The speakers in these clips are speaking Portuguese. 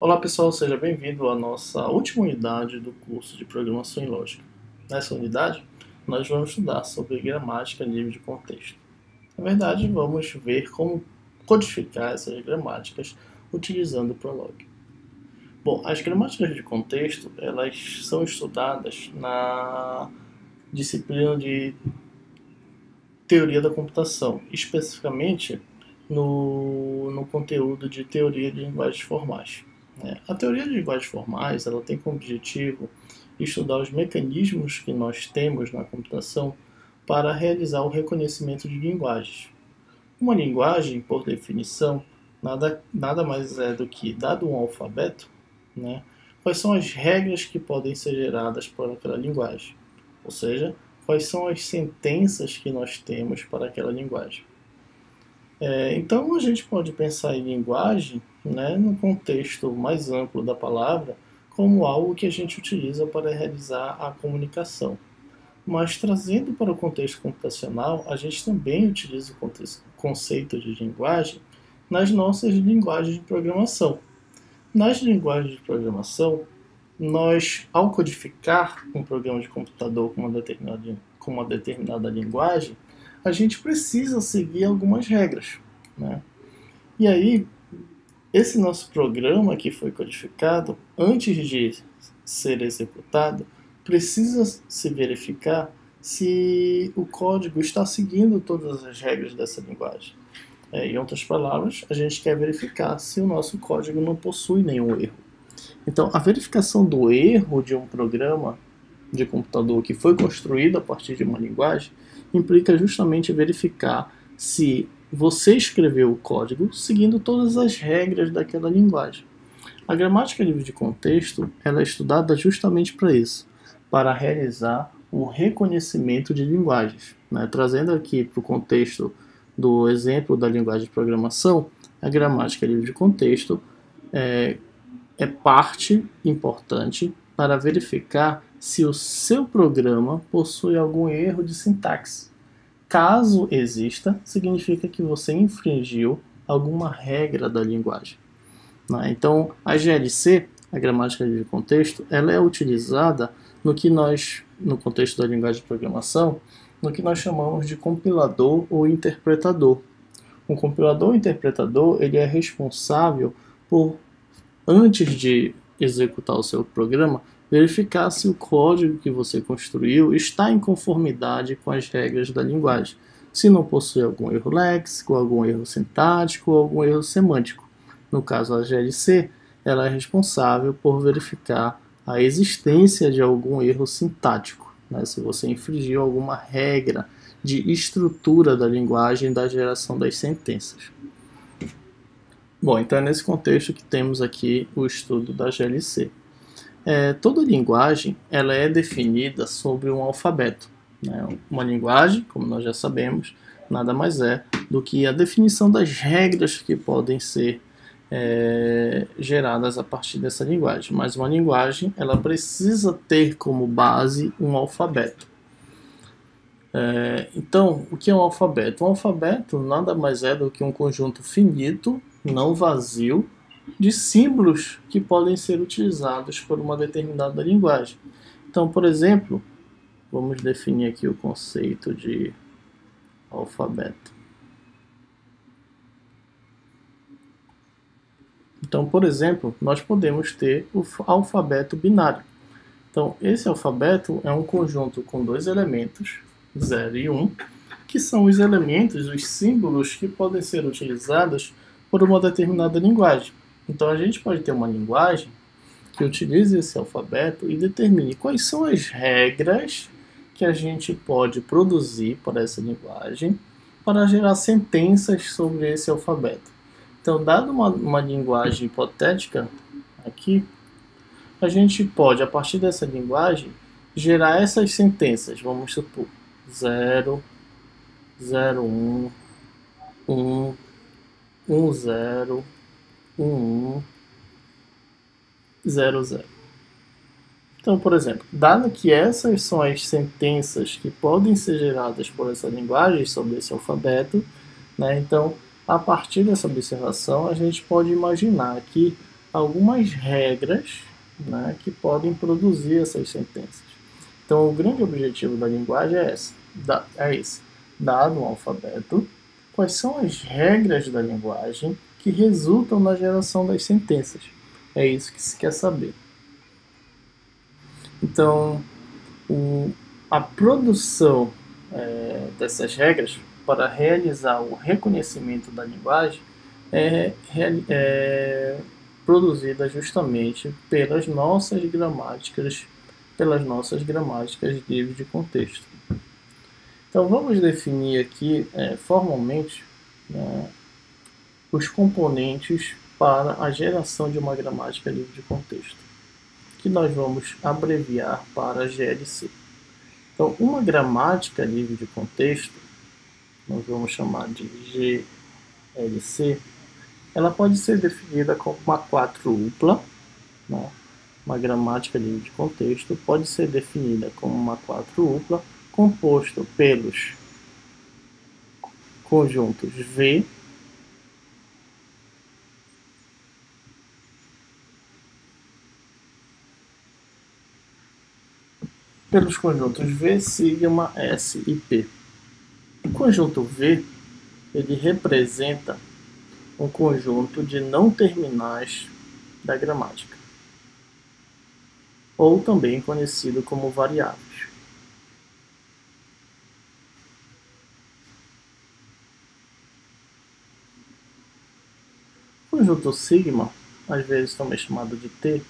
Olá pessoal, seja bem-vindo à nossa última unidade do curso de Programação em Lógica. Nessa unidade, nós vamos estudar sobre gramática livre de contexto. Na verdade, vamos ver como codificar essas gramáticas utilizando o Prolog. Bom, as gramáticas de contexto, elas são estudadas na disciplina de Teoria da Computação, especificamente no conteúdo de Teoria de Linguagens Formais. A teoria de linguagens formais ela tem como objetivo estudar os mecanismos que nós temos na computação para realizar o reconhecimento de linguagens. Uma linguagem, por definição, nada mais é do que, dado um alfabeto, quais são as regras que podem ser geradas por aquela linguagem, ou seja, quais são as sentenças que nós temos para aquela linguagem. Então a gente pode pensar em linguagem, no contexto mais amplo da palavra, como algo que a gente utiliza para realizar a comunicação. Mas trazendo para o contexto computacional, a gente também utiliza o conceito de linguagem nas nossas linguagens de programação. Nas linguagens de programação, nós, ao codificar um programa de computador com uma determinada linguagem, a gente precisa seguir algumas regras. E aí, esse nosso programa que foi codificado, antes de ser executado, precisa se verificar se o código está seguindo todas as regras dessa linguagem. Em outras palavras, a gente quer verificar se o nosso código não possui nenhum erro. Então, a verificação do erro de um programa de computador que foi construído a partir de uma linguagem implica justamente verificar se você escreveu o código seguindo todas as regras daquela linguagem. A gramática livre de contexto ela é estudada justamente para isso, para realizar o reconhecimento de linguagens. Trazendo aqui para o contexto do exemplo da linguagem de programação, a gramática livre de contexto é parte importante para verificar se o seu programa possui algum erro de sintaxe. Caso exista, significa que você infringiu alguma regra da linguagem. Então, a GLC, a gramática de contexto, ela é utilizada no contexto da linguagem de programação, no que nós chamamos de compilador ou interpretador. Um compilador ou interpretador ele é responsável por, antes de executar o seu programa, verificar se o código que você construiu está em conformidade com as regras da linguagem, se não possui algum erro léxico, algum erro sintático ou algum erro semântico. No caso, a GLC ela é responsável por verificar a existência de algum erro sintático, se você infringiu alguma regra de estrutura da linguagem da geração das sentenças. Bom, então é nesse contexto que temos aqui o estudo da GLC. Toda linguagem ela é definida sobre um alfabeto. Uma linguagem, como nós já sabemos, nada mais é do que a definição das regras que podem ser geradas a partir dessa linguagem. Mas uma linguagem ela precisa ter como base um alfabeto. Então, o que é um alfabeto? Um alfabeto nada mais é do que um conjunto finito, não vazio, de símbolos que podem ser utilizados por uma determinada linguagem. Então, por exemplo, vamos definir aqui o conceito de alfabeto. Então, por exemplo, nós podemos ter o alfabeto binário. Então, esse alfabeto é um conjunto com dois elementos, 0 e 1, que são os elementos, os símbolos que podem ser utilizados por uma determinada linguagem. Então, a gente pode ter uma linguagem que utilize esse alfabeto e determine quais são as regras que a gente pode produzir para essa linguagem para gerar sentenças sobre esse alfabeto. Então, dado uma linguagem hipotética aqui, a gente pode, a partir dessa linguagem, gerar essas sentenças. Vamos supor 0, 0, 1, 1, 1, 0, 1, 0, 0. Então, por exemplo, dado que essas são as sentenças que podem ser geradas por essa linguagem sobre esse alfabeto, então, a partir dessa observação, a gente pode imaginar que algumas regras, né, que podem produzir essas sentenças. Então, o grande objetivo da linguagem é esse. Dado um alfabeto, quais são as regras da linguagem que resultam na geração das sentenças? É isso que se quer saber. Então, a produção dessas regras para realizar o reconhecimento da linguagem é produzida justamente pelas nossas gramáticas livres de contexto. Então vamos definir aqui formalmente, né, os componentes para a geração de uma gramática livre de contexto, que nós vamos abreviar para GLC. Então, uma gramática livre de contexto, nós vamos chamar de GLC, ela pode ser definida como uma quadrupla, né? Uma gramática livre de contexto pode ser definida como uma quadrupla composto pelos conjuntos V, sigma, S e P. O conjunto V, ele representa um conjunto de não terminais da gramática, ou também conhecido como variáveis. O conjunto sigma, às vezes também chamado de T,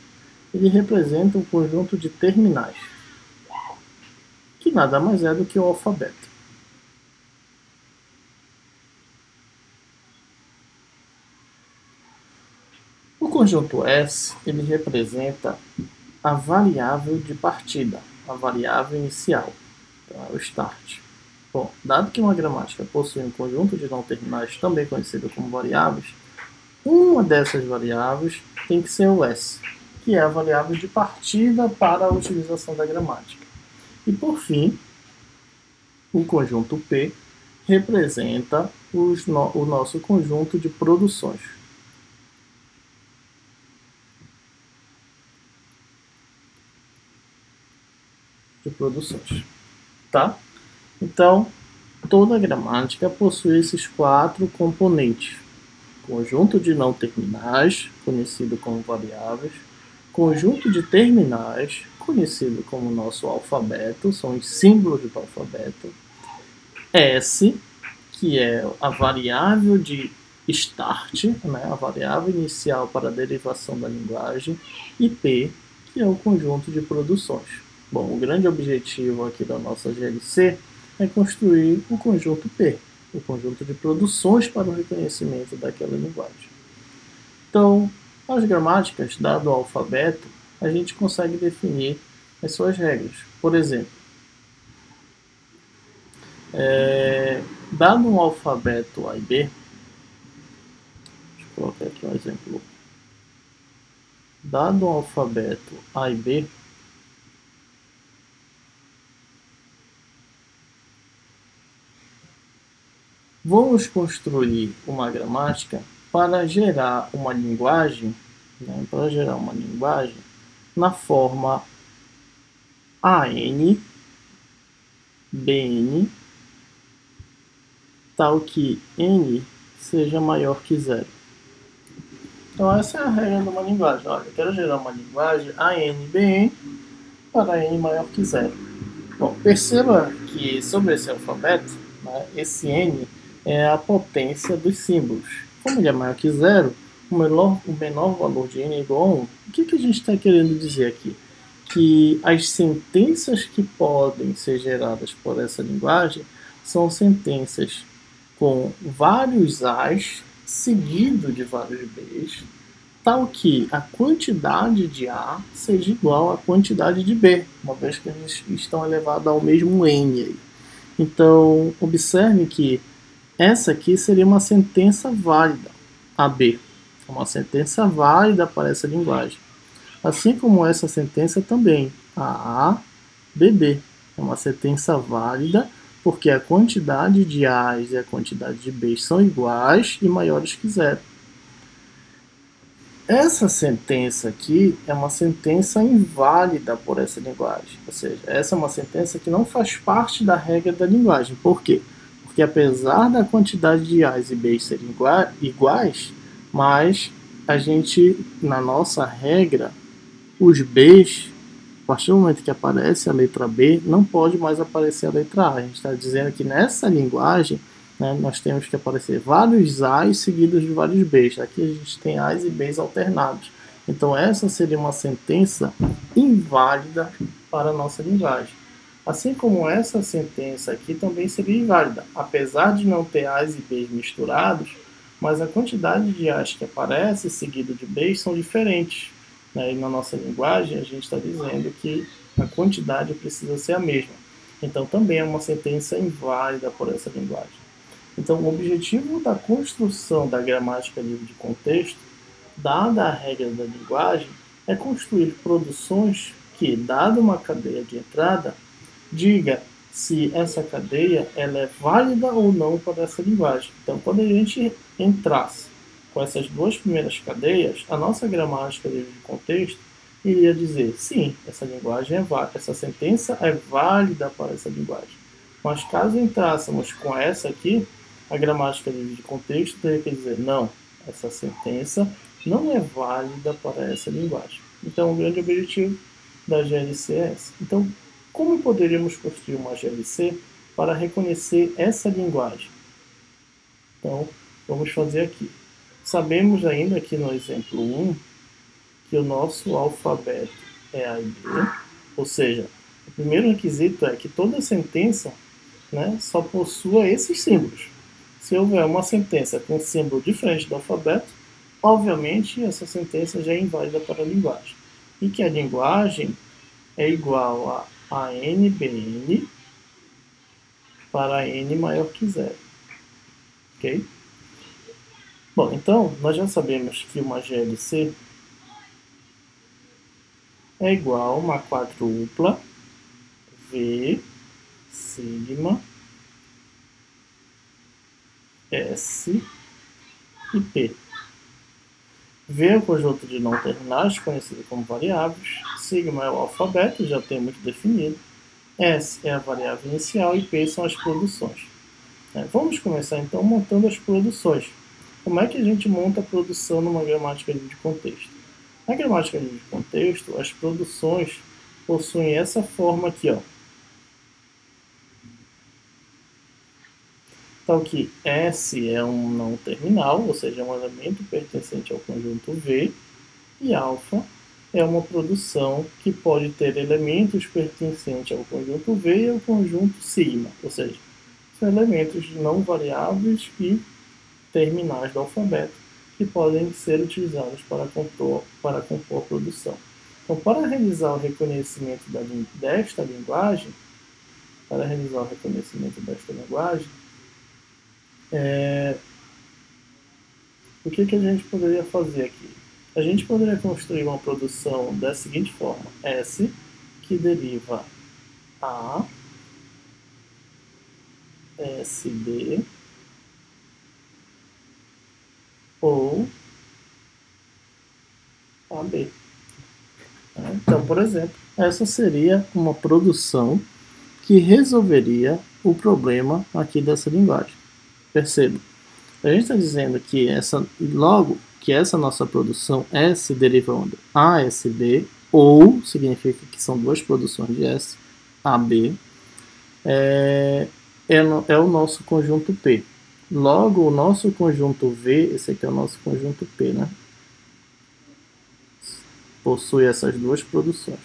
ele representa um conjunto de terminais, que nada mais é do que o alfabeto. O conjunto S, ele representa a variável de partida, a variável inicial, então é o start. Bom, dado que uma gramática possui um conjunto de não terminais, também conhecido como variáveis, uma dessas variáveis tem que ser o S, que é a variável de partida para a utilização da gramática. E por fim, o conjunto P representa o nosso conjunto de produções. Tá? Então, toda gramática possui esses 4 componentes: conjunto de não terminais, conhecido como variáveis, conjunto de terminais, conhecido como nosso alfabeto, são os símbolos do alfabeto, S, que é a variável de start, né, a variável inicial para a derivação da linguagem, e P, que é o conjunto de produções. Bom, o grande objetivo aqui da nossa GLC é construir o conjunto P, o conjunto de produções para o reconhecimento daquela linguagem. Então, as gramáticas, dado o alfabeto, a gente consegue definir as suas regras. Por exemplo, dado um alfabeto A e B, deixa eu colocar aqui um exemplo. Dado um alfabeto A e B, vamos construir uma gramática para gerar uma linguagem, né, na forma AN, BN, tal que N seja maior que 0. Então essa é a regra de uma linguagem. Olha, eu quero gerar uma linguagem AN-BN para N maior que 0. Bom, perceba que sobre esse alfabeto, né, esse N é a potência dos símbolos. Como ele é maior que 0, o menor valor de N é igual a 1. O que a gente está querendo dizer aqui? Que as sentenças que podem ser geradas por essa linguagem são sentenças com vários A's seguido de vários B's, tal que a quantidade de A seja igual à quantidade de B, uma vez que eles estão elevados ao mesmo N. Então, observe que essa aqui seria uma sentença válida, AB, uma sentença válida para essa linguagem. Assim como essa sentença também, a BB, é uma sentença válida porque a quantidade de A's e a quantidade de B's são iguais e maiores que 0. Essa sentença aqui é uma sentença inválida por essa linguagem, ou seja, essa é uma sentença que não faz parte da regra da linguagem. Por quê? Porque apesar da quantidade de A's e B's serem iguais, mas a gente, na nossa regra, os B's, a partir do momento que aparece a letra B, não pode mais aparecer a letra A. A gente está dizendo que nessa linguagem, né, nós temos que aparecer vários A's seguidos de vários B's. Aqui a gente tem A's e B's alternados. Então essa seria uma sentença inválida para a nossa linguagem. Assim como essa sentença aqui também seria inválida, apesar de não ter A's e B's misturados, mas a quantidade de A's que aparece seguido de B's são diferentes. E na nossa linguagem a gente está dizendo que a quantidade precisa ser a mesma. Então também é uma sentença inválida por essa linguagem. Então o objetivo da construção da gramática livre de contexto, dada a regra da linguagem, é construir produções que, dada uma cadeia de entrada, diga se essa cadeia ela é válida ou não para essa linguagem. Então quando a gente entrasse com essas duas primeiras cadeias, a nossa gramática livre de contexto iria dizer, sim, essa linguagem é válida, essa sentença é válida para essa linguagem. Mas caso entrássemos com essa aqui, a gramática livre de contexto teria que dizer, não, essa sentença não é válida para essa linguagem. Então, o grande objetivo da GLC é esse. Então, como poderíamos construir uma GLC para reconhecer essa linguagem? Então, vamos fazer aqui. Sabemos ainda aqui no exemplo 1 que o nosso alfabeto é A e B, ou seja, o primeiro requisito é que toda sentença, né, só possua esses símbolos. Se houver uma sentença com um símbolo diferente do alfabeto, obviamente essa sentença já é inválida para a linguagem. E que a linguagem é igual a ANBN para N maior que 0. Ok? Bom, então, nós já sabemos que uma GLC é igual a uma quadrupla V, sigma, S e P. V é o conjunto de não terminais, conhecido como variáveis. Sigma é o alfabeto, já temos definido. S é a variável inicial e P são as produções. Vamos começar então montando as produções. Como é que a gente monta a produção numa gramática livre de contexto? Na gramática livre de contexto, as produções possuem essa forma aqui, ó. Então, que S é um não terminal, ou seja, é um elemento pertencente ao conjunto V, e alfa é uma produção que pode ter elementos pertencentes ao conjunto V e ao conjunto sigma, ou seja, são elementos não variáveis e terminais do alfabeto que podem ser utilizados para compor a produção. Então, para realizar o reconhecimento desta linguagem, o que a gente poderia fazer aqui? A gente poderia construir uma produção da seguinte forma: S, que deriva A, SD, ou AB. Então, por exemplo, essa seria uma produção que resolveria o problema aqui dessa linguagem. Perceba, a gente está dizendo que logo que essa nossa produção S deriva de ASB, ou significa que são duas produções de S, AB, é o nosso conjunto P. Logo, o nosso conjunto V, esse aqui é o nosso conjunto P, né? Possui essas duas produções.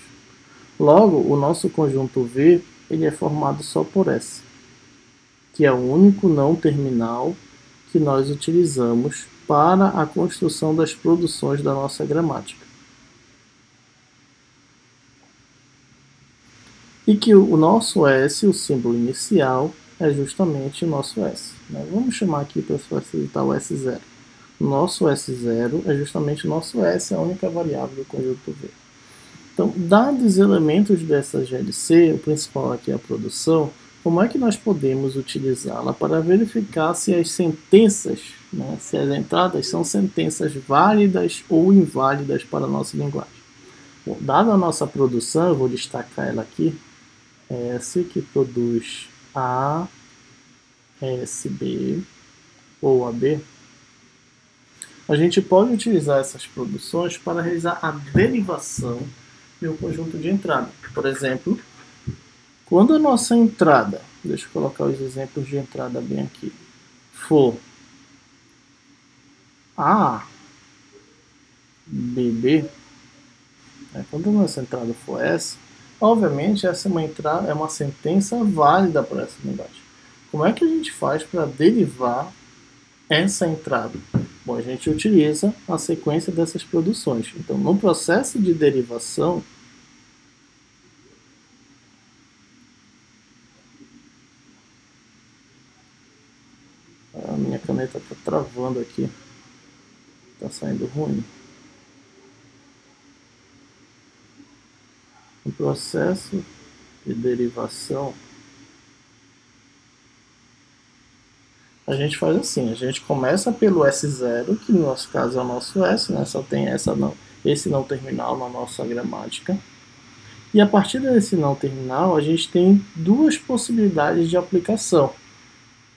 Logo, o nosso conjunto V, ele é formado só por S, que é o único não terminal que nós utilizamos para a construção das produções da nossa gramática. E que o nosso S, o símbolo inicial, é justamente o nosso S. Vamos chamar aqui para facilitar o S0. O nosso S0 é justamente o nosso S, a única variável do conjunto V. Então, dados os elementos dessa GLC, o principal aqui é a produção, como é que nós podemos utilizá-la para verificar se as sentenças né, se as entradas são sentenças válidas ou inválidas para a nossa linguagem. Bom, dada a nossa produção, eu vou destacar ela aqui, S que produz A, S, B ou AB, a gente pode utilizar essas produções para realizar a derivação de um conjunto de entrada. Por exemplo, quando a nossa entrada, deixa eu colocar os exemplos de entrada bem aqui, for A, B, B, quando a nossa entrada for essa, obviamente essa é uma sentença válida para essa linguagem. Como é que a gente faz para derivar essa entrada? Bom, a gente utiliza a sequência dessas produções. Então, no processo de derivação, a minha caneta está travando aqui, está saindo ruim. No processo de derivação, a gente faz assim, a gente começa pelo S0, que no nosso caso é o nosso S, né? Só tem esse não terminal na nossa gramática. E a partir desse não terminal, a gente tem duas possibilidades de aplicação,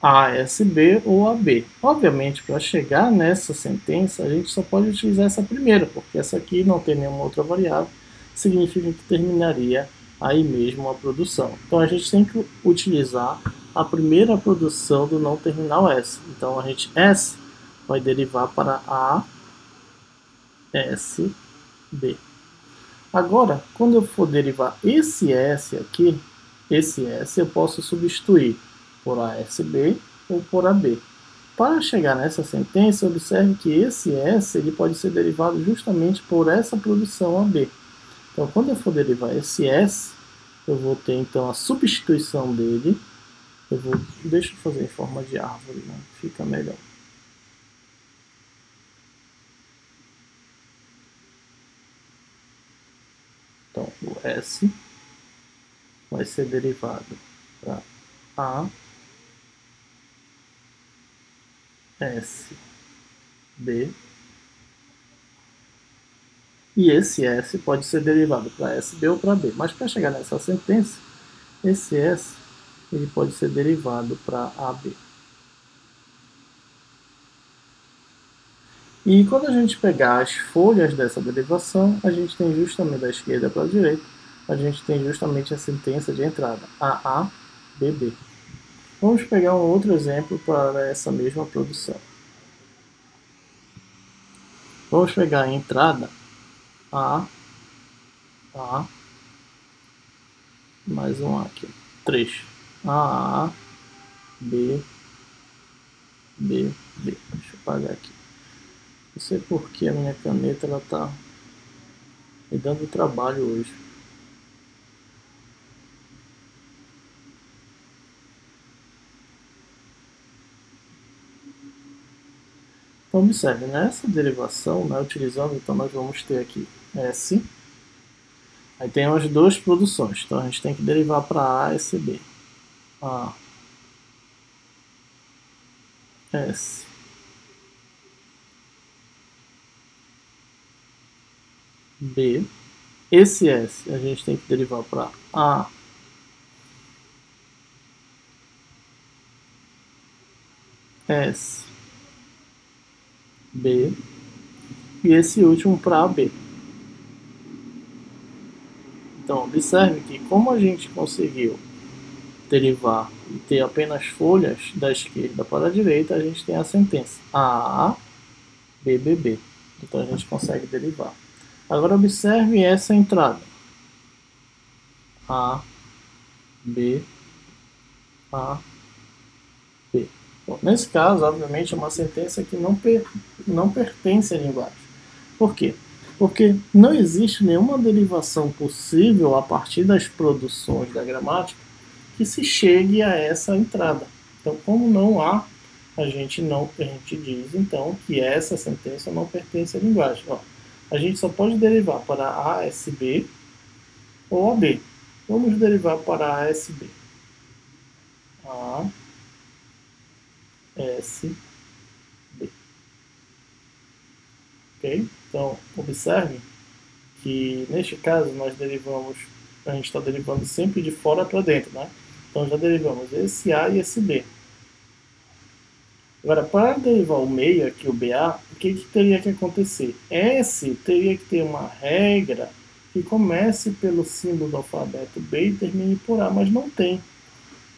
ASB ou AB. Obviamente, para chegar nessa sentença, a gente só pode utilizar essa primeira, porque essa aqui não tem nenhuma outra variável, significa que terminaria aí mesmo a produção. Então a gente tem que utilizar a primeira produção do não terminal S. Então a gente S vai derivar para A, S, B. Agora, quando eu for derivar esse S aqui, esse S eu posso substituir por ASB ou por AB. Para chegar nessa sentença, observe que esse S ele pode ser derivado justamente por essa produção AB. Então, quando eu for derivar esse S, eu vou ter então a substituição dele. Deixa eu fazer em forma de árvore, né? Fica melhor. Então, o S vai ser derivado para A, S, B. E esse S pode ser derivado para SB ou para B. Mas para chegar nessa sentença, esse S ele pode ser derivado para AB. E quando a gente pegar as folhas dessa derivação, a gente tem justamente da esquerda para a direita, a gente tem justamente a sentença de entrada, AA, BB. Vamos pegar um outro exemplo para essa mesma produção. Vamos pegar a entrada A, mais um A aqui, 3. A, B, B, B. Deixa eu apagar aqui. Não sei porque a minha caneta ela tá me dando trabalho hoje. Então observe, nessa derivação, né, utilizando, então nós vamos ter aqui S, aí tem as duas produções, então a gente tem que derivar para A, S, B. A, S, B. Esse S a gente tem que derivar para A, S, B. E esse último para AB. Então, observe que como a gente conseguiu derivar e ter apenas folhas da esquerda para a direita, a gente tem a sentença A, B, B, B. Então a gente consegue derivar. Agora observe essa entrada. A, B, A, B. Bom, nesse caso, obviamente, é uma sentença que não pertence à linguagem. Por quê? Porque não existe nenhuma derivação possível a partir das produções da gramática que se chegue a essa entrada. Então, como não há, a gente diz então que essa sentença não pertence à linguagem. Ó, a gente só pode derivar para ASB ou AB. Vamos derivar para ASB. A, S, B. ok? Então, observe que neste caso a gente está derivando sempre de fora para dentro, né? Então já derivamos esse A e esse B. Agora, para derivar o meio aqui, o BA, o que teria que acontecer? S teria que ter uma regra que comece pelo símbolo do alfabeto B e termine por A, mas não tem.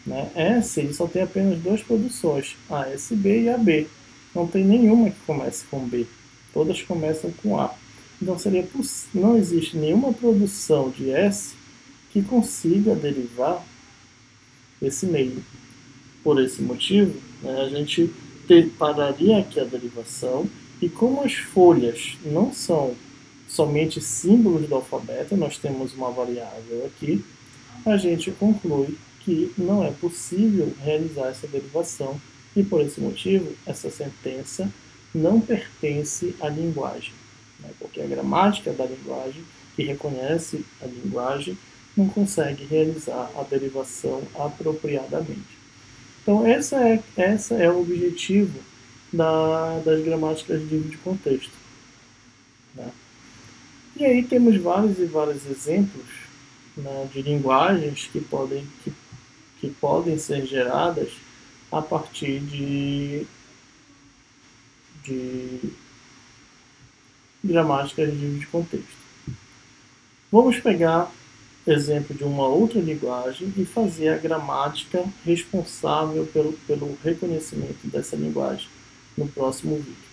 Né? S ele só tem apenas duas produções, ASB e AB. Não tem nenhuma que comece com B. Todas começam com A. Então não existe nenhuma produção de S que consiga derivar esse meio. Por esse motivo, né, a gente pararia aqui a derivação e como as folhas não são somente símbolos do alfabeto, nós temos uma variável aqui, a gente conclui que não é possível realizar essa derivação e por esse motivo essa sentença não pertence à linguagem, né, porque a gramática da linguagem, que reconhece a linguagem, não consegue realizar a derivação apropriadamente. Então, essa é o objetivo das gramáticas livre de contexto. Né? E aí temos vários e vários exemplos, né, de linguagens que podem ser geradas a partir de gramáticas livre de contexto. Vamos pegar exemplo de uma outra linguagem e fazer a gramática responsável pelo reconhecimento dessa linguagem no próximo vídeo.